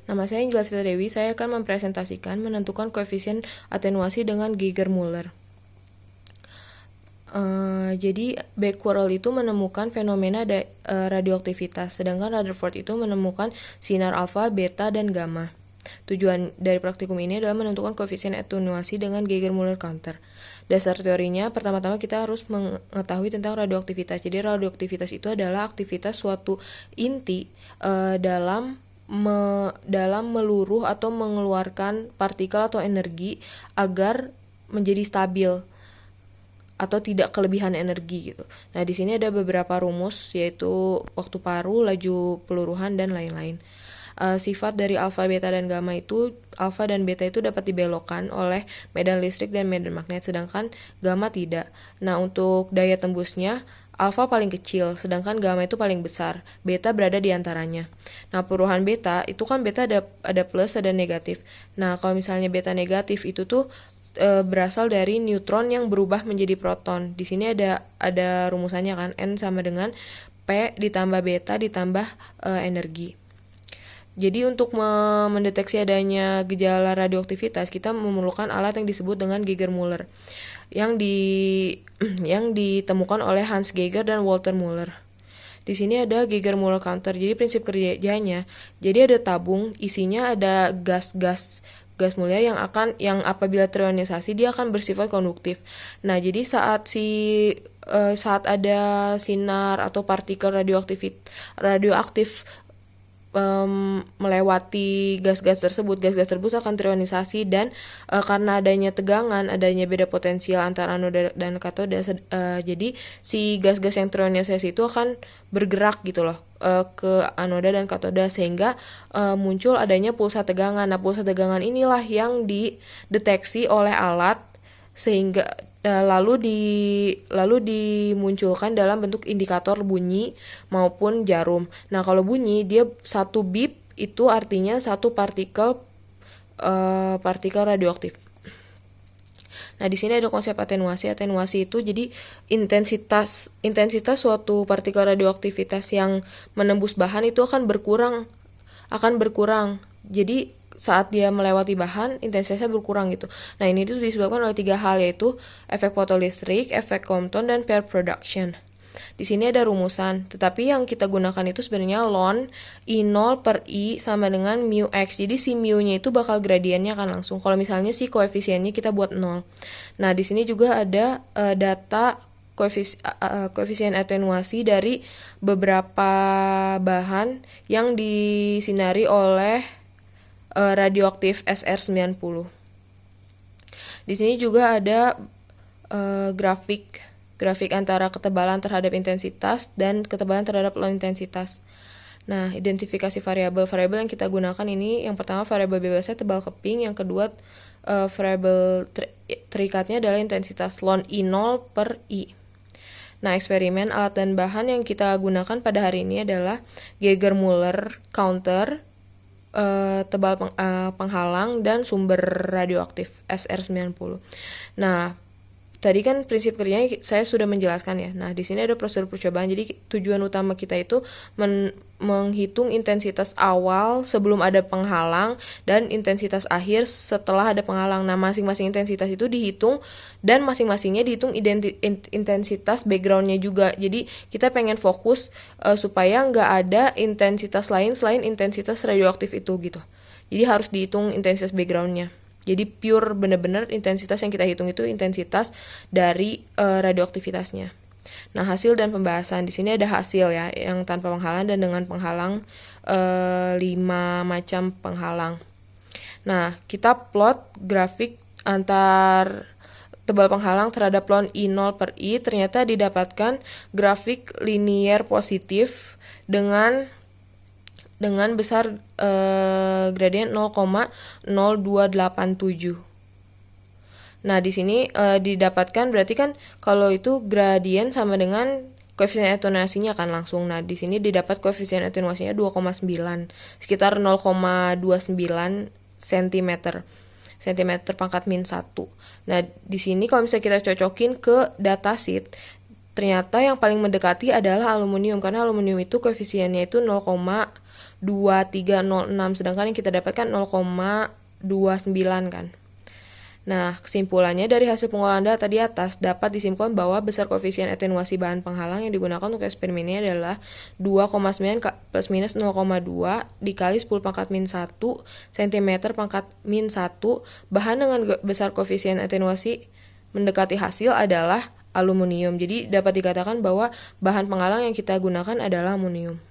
Nama saya Angela Fitri Dewi, saya akan mempresentasikan menentukan koefisien atenuasi dengan Geiger-Müller. Jadi Becquerel itu menemukan fenomena radioaktivitas, sedangkan Rutherford itu menemukan sinar alfa, beta, dan gamma. Tujuan dari praktikum ini adalah menentukan koefisien atenuasi dengan Geiger-Müller counter. Dasar teorinya, pertama-tama kita harus mengetahui tentang radioaktivitas. Jadi radioaktivitas itu adalah aktivitas suatu inti dalam meluruh atau mengeluarkan partikel atau energi agar menjadi stabil atau tidak kelebihan energi gitu. Nah, di sini ada beberapa rumus, yaitu waktu paru, laju peluruhan, dan lain-lain. Sifat dari alfa, beta, dan gamma itu, alfa dan beta itu dapat dibelokkan oleh medan listrik dan medan magnet, sedangkan gamma tidak. Nah, untuk daya tembusnya, alfa paling kecil, sedangkan gamma itu paling besar. Beta berada di antaranya. Nah, perubahan beta, itu kan beta ada plus, ada negatif. Nah, kalau misalnya beta negatif itu tuh berasal dari neutron yang berubah menjadi proton. Di sini ada rumusannya kan, N sama dengan P ditambah beta ditambah energi. Jadi untuk mendeteksi adanya gejala radioaktivitas, kita memerlukan alat yang disebut dengan Geiger-Müller yang ditemukan oleh Hans Geiger dan Walter Müller. Di sini ada Geiger-Müller counter. Jadi prinsip kerjanya, jadi ada tabung, isinya ada gas mulia yang apabila terionisasi dia akan bersifat konduktif. Nah, jadi saat ada sinar atau partikel radioaktif melewati gas-gas tersebut akan terionisasi dan karena adanya tegangan, adanya beda potensial antara anoda dan katoda, jadi si gas-gas yang terionisasi itu akan bergerak gitu loh ke anoda dan katoda, sehingga muncul adanya pulsa tegangan. Nah, pulsa tegangan inilah yang dideteksi oleh alat sehingga lalu dimunculkan dalam bentuk indikator bunyi maupun jarum. Nah, kalau bunyi dia 1 bip itu artinya 1 partikel radioaktif. Nah, di sini ada konsep atenuasi. Atenuasi itu jadi intensitas suatu partikel radioaktivitas yang menembus bahan itu akan berkurang. Jadi saat dia melewati bahan, intensitasnya berkurang gitu. Nah, ini tuh disebabkan oleh 3 hal, yaitu efek fotolistrik, efek Compton, dan pair production. Di sini ada rumusan, tetapi yang kita gunakan itu sebenarnya ln I0 per I sama dengan mu X. Jadi si mu-nya itu bakal gradiennya akan langsung. Kalau misalnya si koefisiennya kita buat 0. Nah, di sini juga ada data koefisien atenuasi dari beberapa bahan yang disinari oleh radioaktif SR90. Di sini juga ada grafik antara ketebalan terhadap intensitas dan ketebalan terhadap low intensitas. Nah, identifikasi variabel yang kita gunakan ini, yang pertama variabel bebasnya tebal keping, yang kedua variabel terikatnya adalah intensitas ln I0 per I. Nah, eksperimen, alat dan bahan yang kita gunakan pada hari ini adalah Geiger-Müller counter, tebal penghalang, dan sumber radioaktif SR90. Nah, tadi kan prinsip kerjanya saya sudah menjelaskan ya. Nah, di sini ada prosedur percobaan. Jadi tujuan utama kita itu menghitung intensitas awal sebelum ada penghalang dan intensitas akhir setelah ada penghalang. Nah, masing-masing intensitas itu dihitung dan masing-masingnya dihitung intensitas backgroundnya juga. Jadi kita pengen fokus supaya nggak ada intensitas lain selain intensitas radioaktif itu gitu. Jadi harus dihitung intensitas backgroundnya. Jadi pure benar-benar intensitas yang kita hitung itu intensitas dari radioaktivitasnya. Nah, hasil dan pembahasan. Di sini ada hasil ya, yang tanpa penghalang dan dengan penghalang, 5 macam penghalang. Nah, kita plot grafik antar tebal penghalang terhadap ln I0 per I. Ternyata didapatkan grafik linier positif dengan besar gradien 0,0287. Nah, di sini didapatkan berarti kan kalau itu gradien sama dengan koefisien atenuasinya akan langsung. Nah, di sini didapat koefisien atenuasinya 2,9, sekitar 0,29 cm pangkat min 1. Nah, di sini kalau misalnya kita cocokin ke datasheet, ternyata yang paling mendekati adalah aluminium, karena aluminium itu koefisiennya itu 0,02 2306, sedangkan yang kita dapatkan 0,29 kan. Nah, kesimpulannya dari hasil pengolahan data di atas dapat disimpulkan bahwa besar koefisien atenuasi bahan penghalang yang digunakan untuk eksperimen ini adalah 2,9 plus minus 0,2 dikali 10 pangkat min 1 cm pangkat min 1. Bahan dengan besar koefisien atenuasi mendekati hasil adalah aluminium. Jadi dapat dikatakan bahwa bahan penghalang yang kita gunakan adalah aluminium.